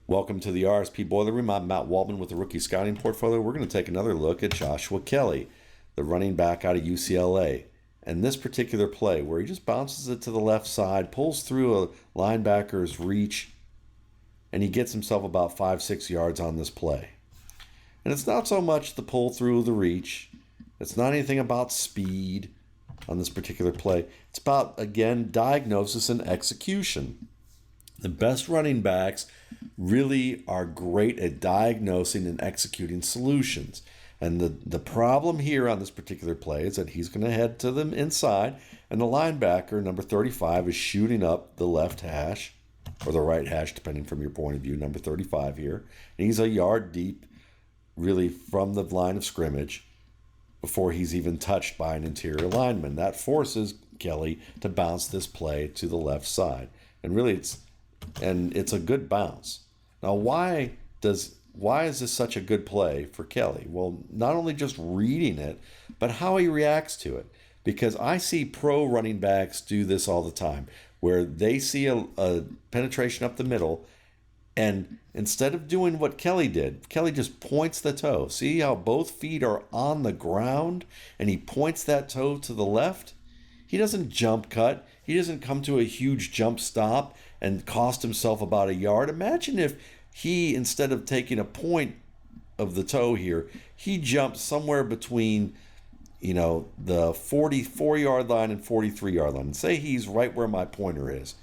Welcome to the RSP Boiler Room. I'm Matt Waldman with the Rookie Scouting Portfolio. We're going to take another look at Joshua Kelley, the running back out of UCLA. And this particular play where he just bounces it to the left side, pulls through a linebacker's reach, and he gets himself about 5-6 yards on this play. And it's not so much the pull through the reach. It's not anything about speed on this particular play. It's about, again, diagnosis and execution. The best running backs really are great at diagnosing and executing solutions. And the problem here on this particular play is that he's going to head to the inside, and the linebacker, number 35, is shooting up the left hash, or the right hash, depending from your point of view, number 35 here. And he's a yard deep, really, from the line of scrimmage before he's even touched by an interior lineman. That forces Kelley to bounce this play to the left side. And really, it's a good bounce. Now, why is this such a good play for Kelley? Well, not only just reading it, but how he reacts to it. Because I see pro running backs do this all the time, where they see a penetration up the middle, and instead of doing what Kelley did, Kelley just points the toe. See how both feet are on the ground, and he points that toe to the left? He doesn't jump cut. He doesn't come to a huge jump stop and cost himself about a yard. Imagine if he, instead of taking a point of the toe here, he jumps somewhere between, the 44-yard line and 43-yard line. And say he's right where my pointer is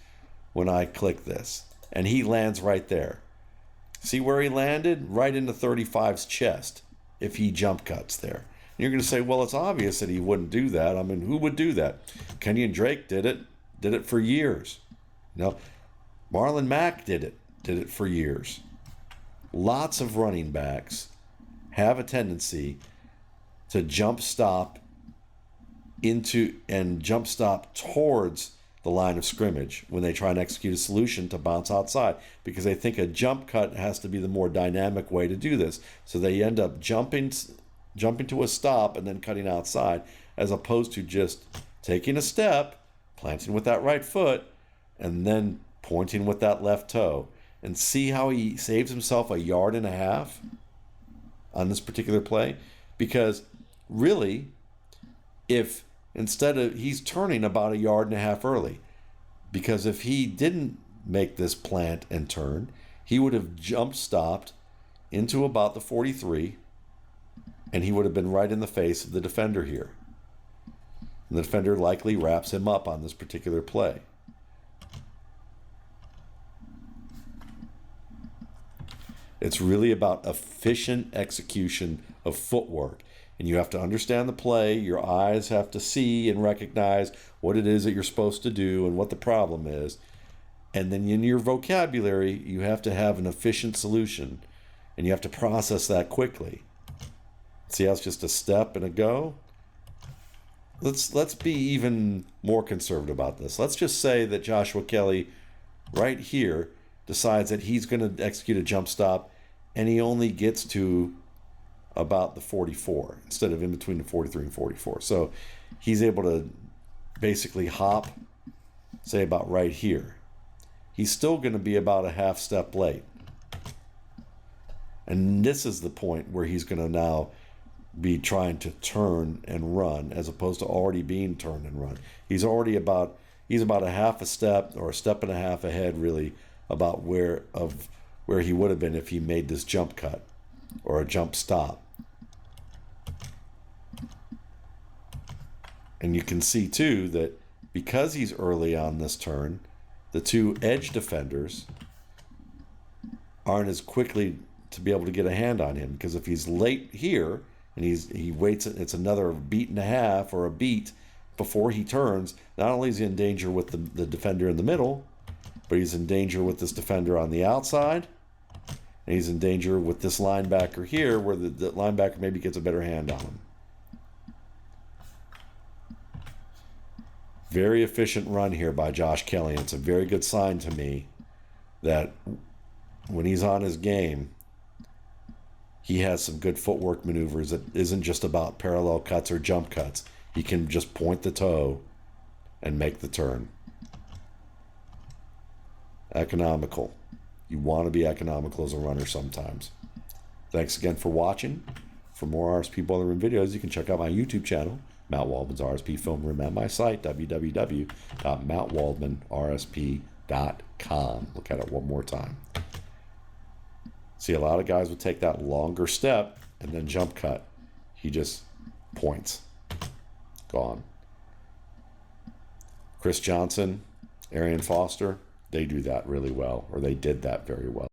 when I click this, and he lands right there. See where he landed? Right into 35's chest if he jump cuts there. And you're going to say, well, it's obvious that he wouldn't do that. I mean, who would do that? Kenyon Drake did it for years. Marlon Mack did it for years. Lots of running backs have a tendency to jump stop towards the line of scrimmage when they try and execute a solution to bounce outside, because they think a jump cut has to be the more dynamic way to do this. So they end up jumping to a stop and then cutting outside, as opposed to just taking a step, planting with that right foot, and then pointing with that left toe. And see how he saves himself a yard and a half on this particular play? Because really, if instead of, he's turning about a yard and a half early, because if he didn't make this plant and turn, he would have jump stopped into about the 43, and he would have been right in the face of the defender here. And the defender likely wraps him up on this particular play. It's really about efficient execution of footwork. And you have to understand the play. Your eyes have to see and recognize what it is that you're supposed to do and what the problem is. And then in your vocabulary, you have to have an efficient solution. And you have to process that quickly. See how it's just a step and a go? Let's be even more conservative about this. Let's just say that Joshua Kelley right here decides that he's going to execute a jump stop, and he only gets to about the 44 instead of in between the 43 and 44. So he's able to basically hop, say, about right here. He's still going to be about a half step late. And this is the point where he's going to now be trying to turn and run, as opposed to already being turned and run. He's about a half a step or a step and a half ahead, really, about where he would have been if he made this jump cut or a jump stop. And you can see too that because he's early on this turn, the two edge defenders aren't as quickly to be able to get a hand on him, because if he's late here and he waits, it's another beat and a half or a beat before he turns, not only is he in danger with the defender in the middle, but he's in danger with this defender on the outside, and he's in danger with this linebacker here, where the linebacker maybe gets a better hand on him. Very efficient run here by Josh Kelley. It's a very good sign to me that when he's on his game, he has some good footwork maneuvers that isn't just about parallel cuts or jump cuts. He can just point the toe and make the turn. Economical. You want to be economical as a runner sometimes. Thanks again for watching. For more RSP boiler room videos, you can check out my YouTube channel, Matt Waldman's RSP Film Room, and my site, www.mattwaldmanrsp.com. Look at it one more time. See, a lot of guys would take that longer step and then jump cut. He just points. Gone. Chris Johnson, Arian Foster, they do that really well, or they did that very well.